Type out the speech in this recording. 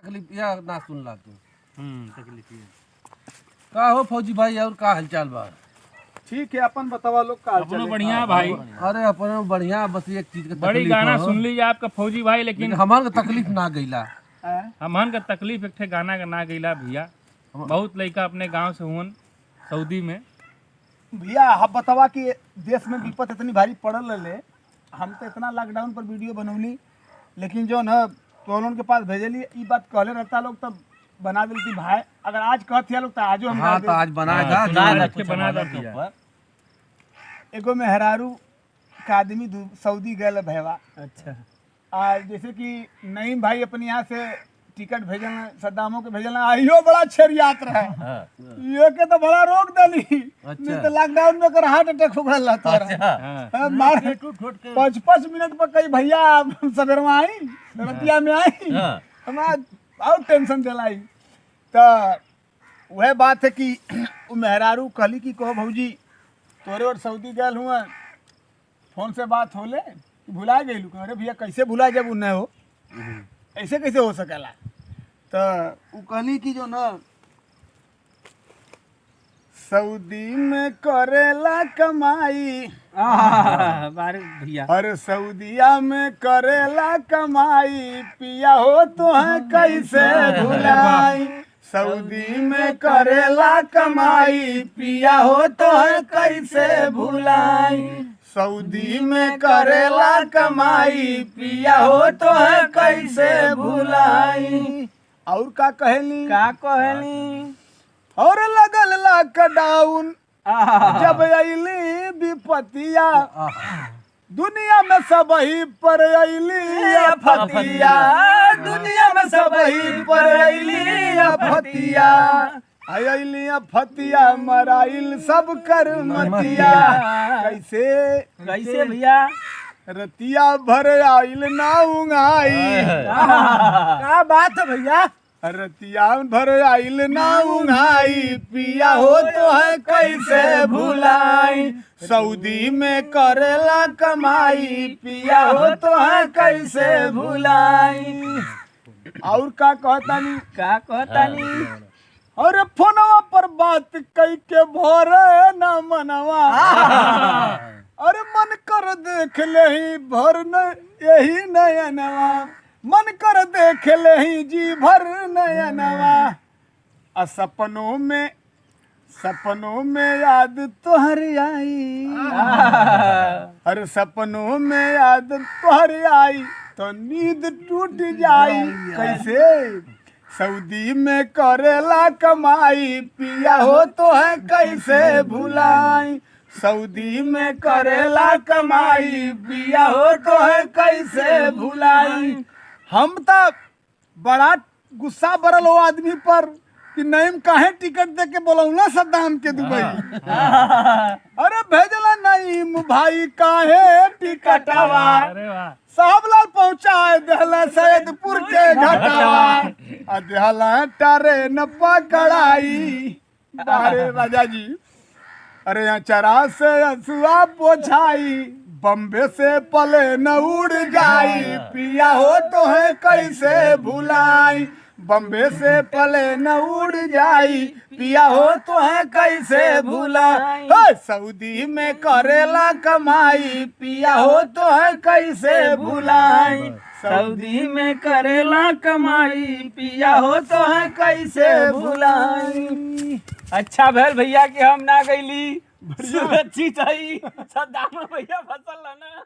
तकलीफ या ना सुनला तू। तकलीफ ये का हो फौजी भाई और का हालचाल बा? ठीक है, अपन बतावा लोग का हाल अपनो चले। बढ़िया है भाई। अरे अपन बढ़िया, बस एक चीज का बड़ी तकलीफ गाना हो। सुन लीजिए आपका फौजी भाई, लेकिन हमार का तकलीफ ना गईला। हैं? हमन का तकलीफ एक ठे गाना का ना गईला भैया। बहुत लड़का अपने गांव से हुन सऊदी में। भैया हम बतावा कि देश में विपत इतनी भारी पड़ल रहे, हम तो इतना लॉकडाउन पर वीडियो बनौली, लेकिन जो न तो लोगन के पास भेजली ई बात कहले रहता लोग तब बना देती भाई। अगर आज कहती लोग तो आजो हम हाँ तो आज बनाएगा बना दा भैया। एगो मेहरारू का आदमी सऊदी गए भैया। अच्छा आज जैसे कि नईम भाई अपने यहाँ से टिकट भेजल, सद्दामों के भेजल, आइयो बड़ा छेड़ियात रहे। ये के तो बड़ा रोक दली। नहीं तो लॉकडाउन में कर हार्ट अटैक हो गया तोरा। मार 5-5 मिनट पर कई भैया सवेरवा आई, रतिया में आई, हमरा और टेंशन दिलाई। तो वह बात है कि वो मेहरारू कहली कि कहो भौजी तोरे और सऊदी गए हुआ, फोन से बात होले भुला गई। अरे भैया कैसे भुला जब उन्हें हो, ऐसे कैसे हो सकेला? तो वो कहली कि जो न सऊदी में करेला कमाई, भैया अरे सऊदिया में करेला कमाई, पिया हो तो है कैसे भुलाई। सऊदी में करेला कमाई, पिया हो तो है कैसे भुलाई। सऊदी में करेला कमाई, पिया हो तो है कैसे भुलाई। और का कहली और लगल लॉकडाउन जब अली विपतिया, दुनिया में सब ही पर अली अफतिया, दुनिया में सब ही पर अली अफतिया, अली अफतिया मराइल सब कर मतिया। कैसे भैया? रतिया भर आइल ना उंगाई। क्या बात है भैया? रतिया भर आइल ना उंगाई, पिया हो तो है कैसे भुलाई। सऊदी में करेला कमाई, पिया हो तो है कैसे भुलाई। और का कहतानी और फोनवा पर बात कई के भरे न मनवा, अरे मन कर देख ले ही भर न यही नयनवा, मन कर देख ले ही जी भर नयनवा। सपनों में याद तोहरी आई, अरे सपनों में याद तोहरी आई, तो नींद टूट जाई। कैसे? सऊदी में करेला कमाई, पिया हो तो है कैसे भुलाई। सऊदी में करेला कमाई, पिया हो तो है कैसे भुलाई। हम तो बड़ा गुस्सा बरल हो आदमी पर कि नईम काहे टिकट दे के बोलौला सद्दाम के दुबई। अरे भेजला नईम भाई काहे टिकटवा, साहबलाल पहुंचाए देहला सैदपुर के घाटवा, देहला ट्रेन पकड़ाई। अरे राजा जी, अरे यहाँ चरा से असुआ पोछाई, बम्बे से प्लेन उड़ जाई, पिया हो तो है कैसे भुलाई। बम्बे से प्लेन उड़ जाई, पिया हो तो है कैसे भुलाई। सऊदी में करेला कमाई, पिया हो तो है कैसे भुलाई। सऊदी में करेला कमाई, पिया हो तो है कैसे भुलाई। अच्छा भेल भैया कि हम ना गईली, सुरक्षित है सद्दाम भैया फसल ना।